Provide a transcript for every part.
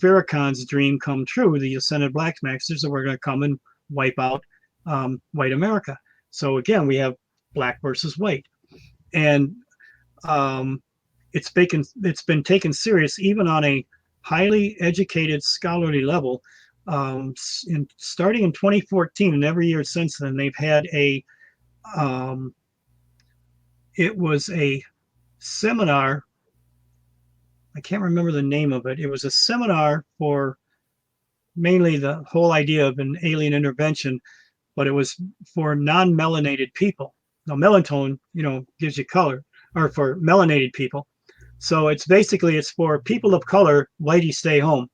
Farrakhan's dream come true. The ascended black masters that were going to come and wipe out white America. So again, we have black versus white, and um, it's been taken serious even on a highly educated scholarly level. Starting in 2014 and every year since then, they've had um, it was a seminar. I can't remember the name of it. It was a seminar for mainly the whole idea of an alien intervention, but it was for non-melanated people. Now, melatonin, gives you color, or for melanated people. So it's for people of color, whitey stay home.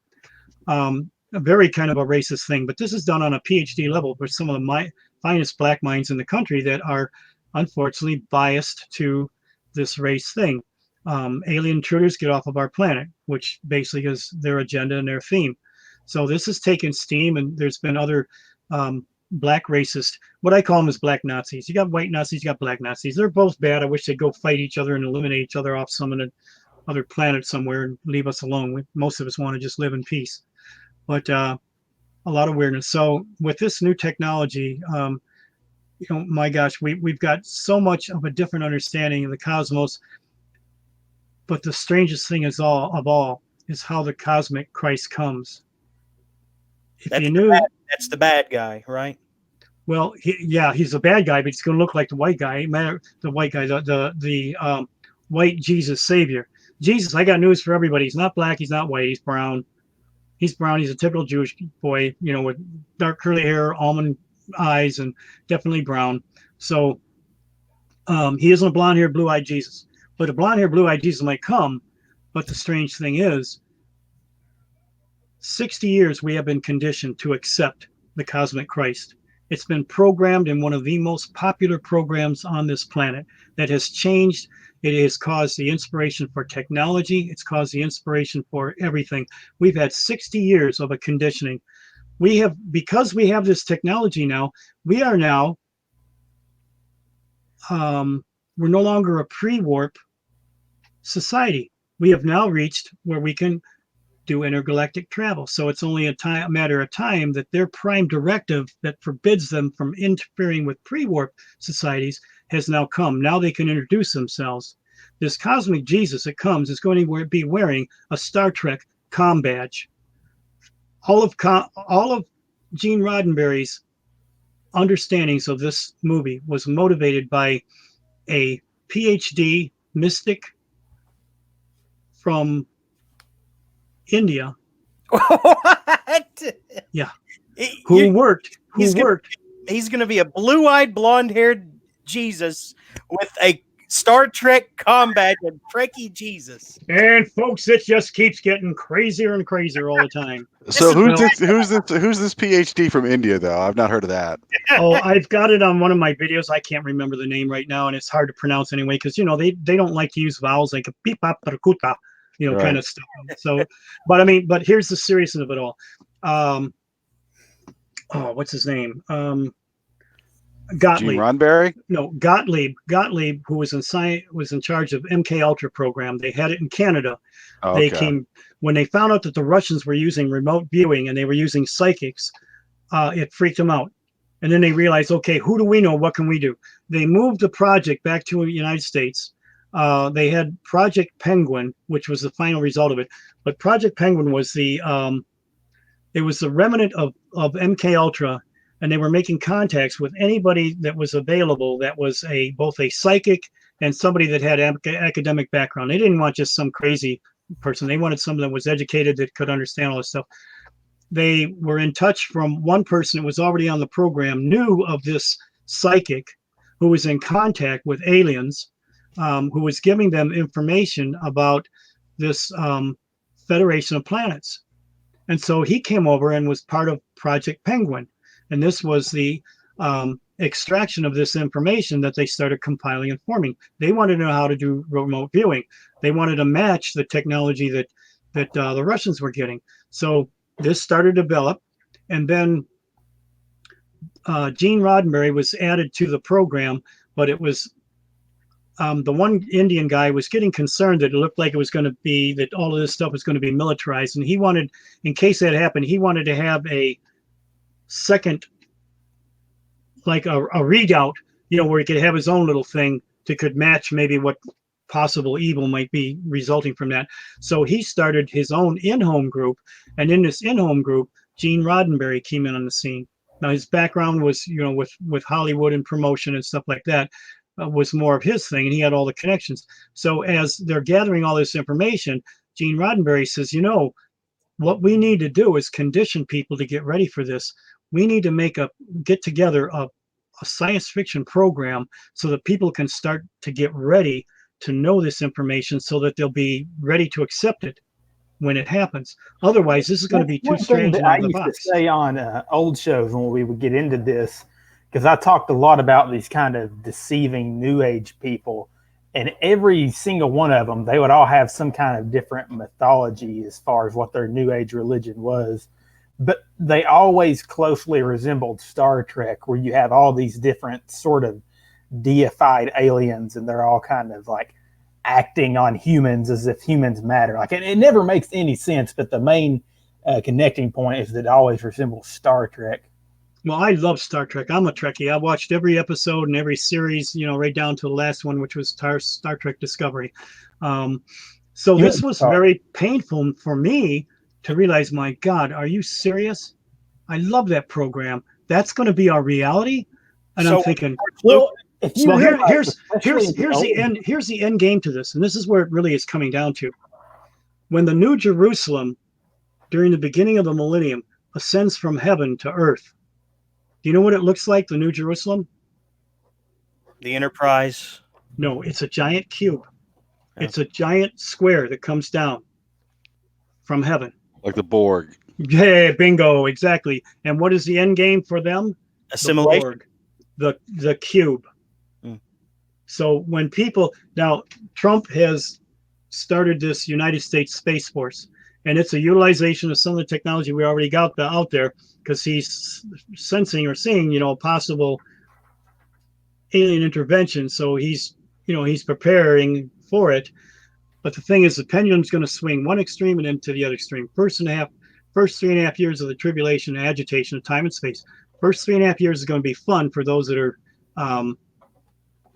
A very kind of a racist thing, but this is done on a PhD level for some of the finest black minds in the country that are unfortunately biased to this race thing. Alien intruders get off of our planet, which basically is their agenda and their theme. So this has taken steam, and there's been other black racist, what I call them is black Nazis. You got white Nazis, you got black Nazis. They're both bad. I wish they'd go fight each other and eliminate each other off some other planet somewhere and leave us alone. Most of us want to just live in peace. But a lot of weirdness. So with this new technology, my gosh, we've got so much of a different understanding of the cosmos. But the strangest thing is how the cosmic Christ comes. If you knew, that's the bad guy, right? Well, he's a bad guy, but he's going to look like the white guy. The white guy, the white Jesus Savior. Jesus, I got news for everybody. He's not black. He's not white. He's brown. He's brown. He's a typical Jewish boy, with dark curly hair, almond eyes, and definitely brown. So he isn't a blonde-haired, blue-eyed Jesus. But a blonde-haired, blue-eyed Jesus might come. But the strange thing is, 60 years we have been conditioned to accept the cosmic Christ. It's been programmed in one of the most popular programs on this planet that has changed. It has caused the inspiration for technology. It's caused the inspiration for everything. We've had 60 years of a conditioning. Because we have this technology now, we are now, we're no longer a pre-warp society. We have now reached where we can do intergalactic travel. So it's only a matter of time that their prime directive that forbids them from interfering with pre-warp societies has now come. Now they can introduce themselves. This cosmic Jesus that comes is going to be wearing a Star Trek comm badge. All of Gene Roddenberry's understandings of this movie was motivated by a PhD mystic from India. What? Yeah. He's going to be a blue-eyed, blonde-haired Jesus with a Star Trek combat and Trekkie Jesus. And folks, it just keeps getting crazier and crazier all the time. So who's this PhD from India though? I've not heard of that. Oh, I've got it on one of my videos. I can't remember the name right now, and it's hard to pronounce anyway because they don't like to use vowels like a beep pop parakuta, right. Kind of stuff. So, but here's the seriousness of it all. What's his name? Gottlieb. Gene Roddenberry? No, Gottlieb. Gottlieb, who was in charge of MK Ultra program. They had it in Canada. Oh, okay. They came when they found out that the Russians were using remote viewing and they were using psychics. It freaked them out, and then they realized, okay, who do we know? What can we do? They moved the project back to the United States. They had Project Penguin, which was the final result of it. But Project Penguin was the remnant of MK Ultra. And they were making contacts with anybody that was available that was both a psychic and somebody that had academic background. They didn't want just some crazy person. They wanted someone that was educated, that could understand all this stuff. They were in touch from one person that was already on the program, knew of this psychic who was in contact with aliens, who was giving them information about this Federation of Planets. And so he came over and was part of Project Penguin. And this was the extraction of this information that they started compiling and forming. They wanted to know how to do remote viewing. They wanted to match the technology that the Russians were getting. So this started to develop. And then Gene Roddenberry was added to the program, but it was the one Indian guy was getting concerned that it looked like it was going to be that all of this stuff was going to be militarized, and he wanted, in case that happened, he wanted to have a second, like a readout, where he could have his own little thing that could match maybe what possible evil might be resulting from that. So he started his own in-home group, and in this in-home group, Gene Roddenberry came in on the scene. Now his background was, with Hollywood and promotion and stuff like that, was more of his thing, and he had all the connections. So as they're gathering all this information, Gene Roddenberry says, what we need to do is condition people to get ready for this. We need to get together a science fiction program so that people can start to get ready to know this information so that they'll be ready to accept it when it happens. Otherwise, this is going to be too strange and out of the box. I used to say on old shows when we would get into this, because I talked a lot about these kind of deceiving New Age people, and every single one of them, they would all have some kind of different mythology as far as what their New Age religion was. But they always closely resembled Star Trek, where you have all these different sort of deified aliens, and they're all kind of like acting on humans as if humans matter. Like it never makes any sense, but the main connecting point is that it always resembles Star Trek. Well, I love Star Trek. I'm a Trekkie. I watched every episode and every series, right down to the last one, which was Star Trek Discovery. So this was very painful for me to realize, my God, are you serious? I love that program. That's going to be our reality. And so, I'm thinking, here's the end game to this, and this is where it really is coming down to. When the New Jerusalem, during the beginning of the millennium, ascends from heaven to earth, do you know what it looks like, the New Jerusalem? The Enterprise. No, it's a giant cube. Yeah. It's a giant square that comes down from heaven. Like the Borg. Yeah, bingo, exactly. And what is the end game for them? Assimilation. The cube. So when now Trump has started this United States Space Force, and it's a utilization of some of the technology we already got out there, because he's sensing or seeing, possible alien intervention. So he's preparing for it. But the thing is, the pendulum's going to swing one extreme and then to the other extreme. First 3.5 years of the tribulation and agitation of time and space. First 3.5 years is going to be fun for those that are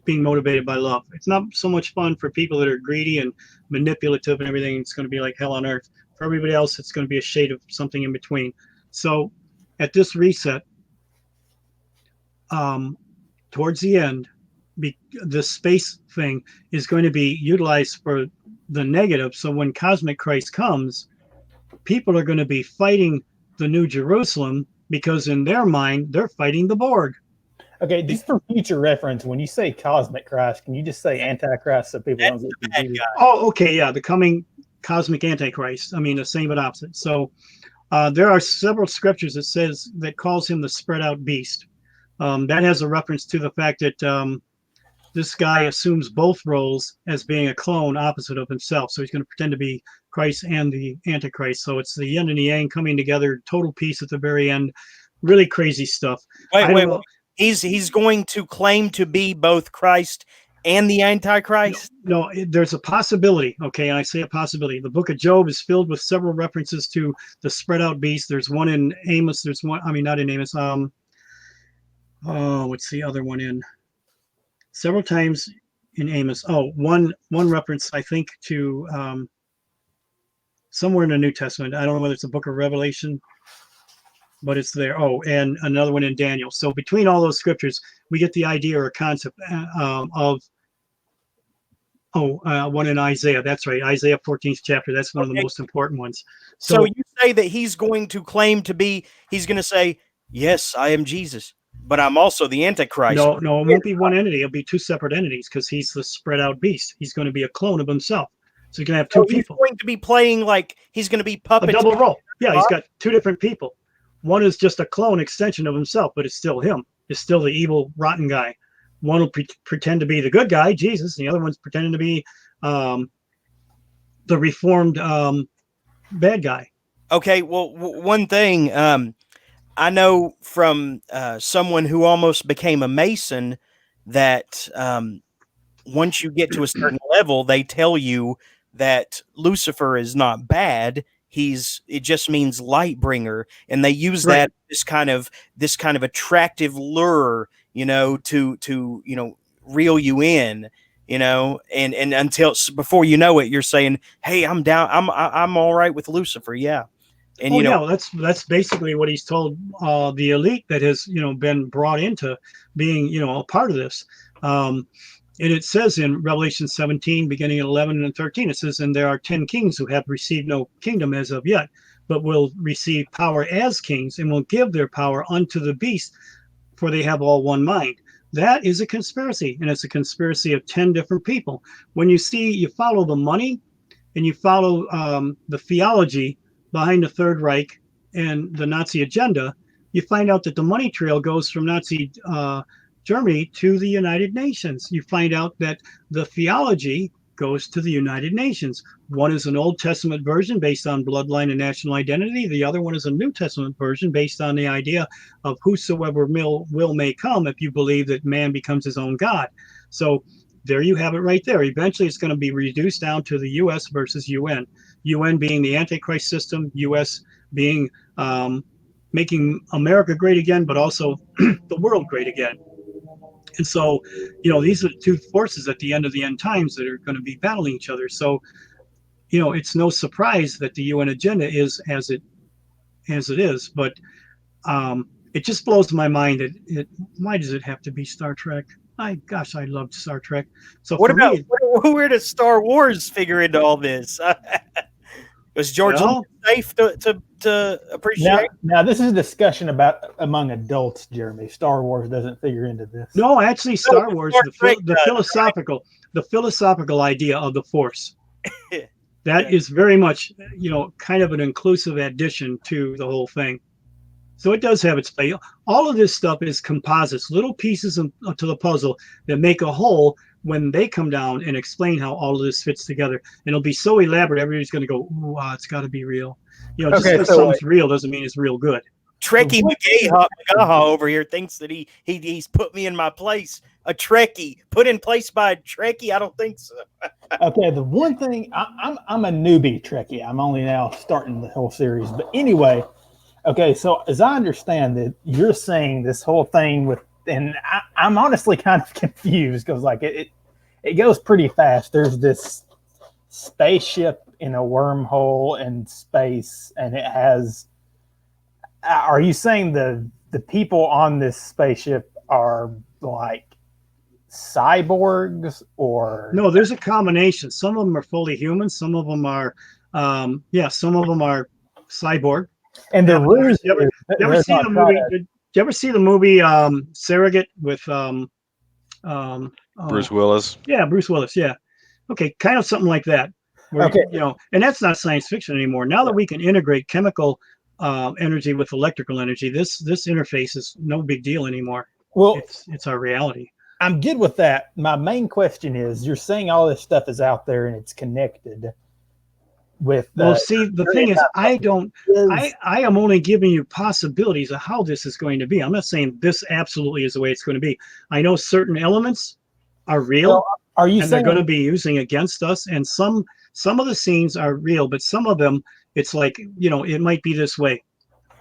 being motivated by love. It's not so much fun for people that are greedy and manipulative and everything. It's going to be like hell on earth. For everybody else, it's going to be a shade of something in between. So at this reset, towards the end, the space thing is going to be utilized for the negative. So when Cosmic Christ comes, people are going to be fighting the New Jerusalem because in their mind, they're fighting the Borg. Okay, just for future reference, when you say Cosmic Christ, can you just say Antichrist so people don't get confused? Oh, okay, yeah, the coming Cosmic Antichrist. I mean, the same but opposite. So there are several scriptures that calls him the spread out beast. That has a reference to the fact that this guy assumes both roles as being a clone opposite of himself. So he's going to pretend to be Christ and the Antichrist. So it's the yin and the yang coming together, total peace at the very end. Really crazy stuff. Wait. He's going to claim to be both Christ and the Antichrist? No, there's a possibility. Okay, and I say a possibility. The book of Job is filled with several references to the spread out beast. There's one in Amos. There's one, not in Amos. What's the other one in? Several times in Amos. One reference, I think, to somewhere in the New Testament. I don't know whether it's the book of Revelation, but it's there. And another one in Daniel. So between all those scriptures, we get the idea or concept of one in Isaiah. That's right. Isaiah 14th chapter. That's one of the most important ones. So you say that he's going to claim to be, he's going to say, yes, I am Jesus, but I'm also the Antichrist. No, it won't be one entity. It'll be two separate entities because he's the spread out beast. He's going to be a clone of himself. So you're going to have two people. He's going to be playing like he's going to be puppet. A double role. Yeah, he's got two different people. One is just a clone extension of himself, but it's still him. It's still the evil, rotten guy. One will pretend to be the good guy, Jesus, and the other one's pretending to be the reformed bad guy. Okay, well, one thing I know from someone who almost became a Mason that once you get to a certain level, they tell you that Lucifer is not bad. It just means light bringer, and they use Right. that this kind of attractive lure, to reel you in, and until before you know it, you're saying, "Hey, I'm down. I'm all right with Lucifer." Yeah, and Oh yeah, that's basically what he's told the elite that has been brought into being a part of this. And it says in Revelation 17, beginning at 11 and 13, it says, "And there are 10 kings who have received no kingdom as of yet, but will receive power as kings, and will give their power unto the beast, for they have all one mind." That is a conspiracy, and it's a conspiracy of 10 different people. When you follow the money, and you follow the theology behind the Third Reich and the Nazi agenda, you find out that the money trail goes from Nazi Germany to the United Nations. You find out that the theology goes to the United Nations. One is an Old Testament version based on bloodline and national identity. The other one is a New Testament version based on the idea of whosoever will may come if you believe that man becomes his own God. So there you have it right there. Eventually, it's going to be reduced down to the U.S. versus UN. UN being the Antichrist system, U.S. being making America great again, but also the world great again. And so, these are the two forces at the end of the end times that are going to be battling each other. So, it's no surprise that the UN agenda is as it is. But it just blows my mind that why does it have to be Star Trek? I loved Star Trek. So where does Star Wars figure into all this? Was George Lucas safe to appreciate? Now, this is a discussion about among adults, Jeremy. Star Wars doesn't figure into this. No, actually, Star Wars, the philosophical idea of the Force. That is very much, kind of an inclusive addition to the whole thing. So it does have its play. All of this stuff is composites, little pieces to the puzzle that make a whole when they come down and explain how all of this fits together. And it'll be so elaborate, everybody's going to go, "Ooh, it's got to be real." Just because something's real doesn't mean it's real good. Trekkie McGaha over here thinks that he's put me in my place. A Trekkie put in place by a Trekkie? I don't think so. Okay, the one thing I'm a newbie Trekkie. I'm only now starting the whole series, but anyway. Okay, so as I understand it, you're saying this whole thing and I'm honestly kind of confused because it goes pretty fast. There's this spaceship in a wormhole in space, and it has. Are you saying the people on this spaceship are like cyborgs or? No, there's a combination. Some of them are fully human. Some of them are, some of them are cyborg. And the ruse. You ever see the movie? Did you ever see the movie Surrogate with Bruce Willis? Yeah, Bruce Willis. Yeah. Okay, kind of something like that. Where, okay. And that's not science fiction anymore. Now that we can integrate chemical energy with electrical energy, this interface is no big deal anymore. Well, it's our reality. I'm good with that. My main question is, you're saying all this stuff is out there and it's connected. The thing is, I am only giving you possibilities of how this is going to be. I'm not saying this absolutely is the way it's going to be. I know certain elements are real, they're going to be using against us, and some of the scenes are real, but some of them, it's like, it might be this way.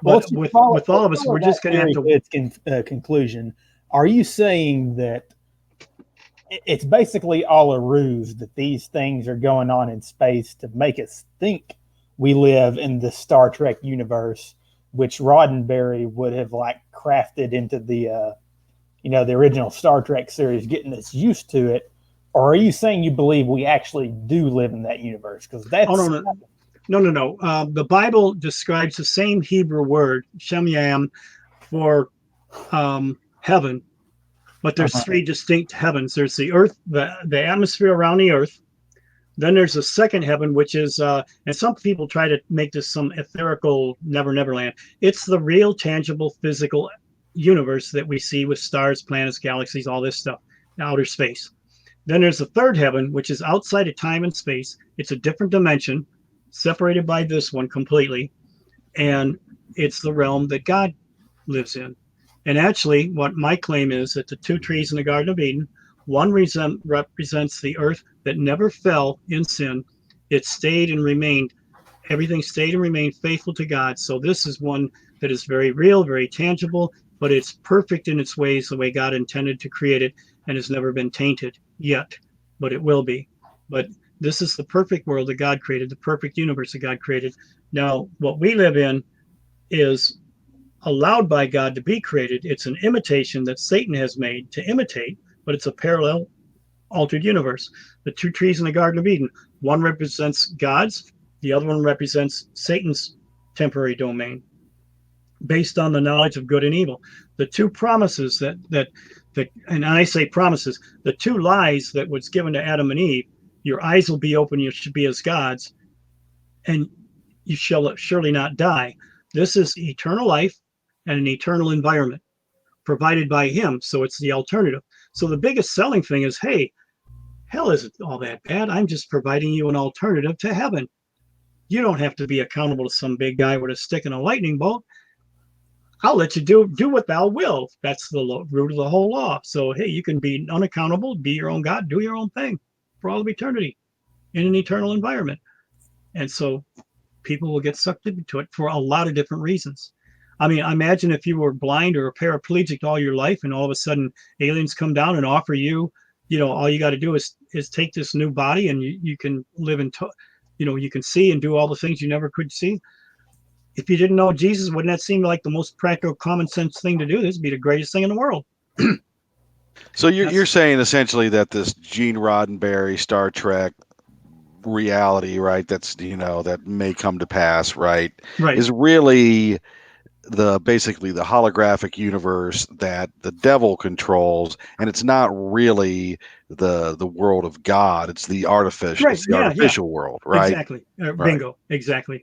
But with all of us, we're just going to have to. Its conclusion. Are you saying that it's basically all a ruse, that these things are going on in space to make us think we live in the Star Trek universe, which Roddenberry would have crafted into the original Star Trek series, getting us used to it? Or are you saying you believe we actually do live in that universe? Because that's no. The Bible describes the same Hebrew word, Shemayim, for heaven. But there's three distinct heavens. There's the earth, the atmosphere around the earth. Then there's a second heaven, which is, and some people try to make this some etherical neverland. It's the real, tangible, physical universe that we see with stars, planets, galaxies, all this stuff, outer space. Then there's the third heaven, which is outside of time and space. It's a different dimension, separated by this one completely. And it's the realm that God lives in. And actually, what my claim is that the two trees in the Garden of Eden One represents the earth that never fell in sin. It stayed and remained. Everything stayed and remained faithful to God. So this is one that is very real, very tangible, but it's perfect in its ways, the way God intended to create it, and has never been tainted yet, but it will be. But this is the perfect world that God created, the perfect universe that God created. Now, what we live in is allowed by God to be created. It's an imitation that Satan has made to imitate, but it's a parallel altered universe. The two trees in the Garden of Eden, one represents God's, the other one represents Satan's temporary domain, based on the knowledge of good and evil. The two promises and I say promises, the two lies that was given to Adam and Eve, your eyes will be open, you should be as gods, and you shall surely not die. This is eternal life and an eternal environment provided by him. So it's the alternative. So the biggest selling thing is, hey, hell isn't all that bad. I'm just providing you an alternative to heaven. You don't have to be accountable to some big guy with a stick and a lightning bolt. I'll let you do what thou wilt. That's the root of the whole law. So, hey, you can be unaccountable, be your own God, do your own thing for all of eternity in an eternal environment. And so people will get sucked into it for a lot of different reasons. I mean, imagine if you were blind or paraplegic all your life, and all of a sudden aliens come down and offer you, all you got to do is take this new body, and you can live in, you can see and do all the things you never could see. If you didn't know Jesus, wouldn't that seem like the most practical, common sense thing to do? This would be the greatest thing in the world. So you're saying essentially that this Gene Roddenberry Star Trek reality, right? That's that may come to pass, right? Right. Is really basically the holographic universe that the devil controls, and it's not really the world of God. It's the artificial. Right. It's the Yeah. artificial world, right? Exactly. Right. Bingo. Exactly.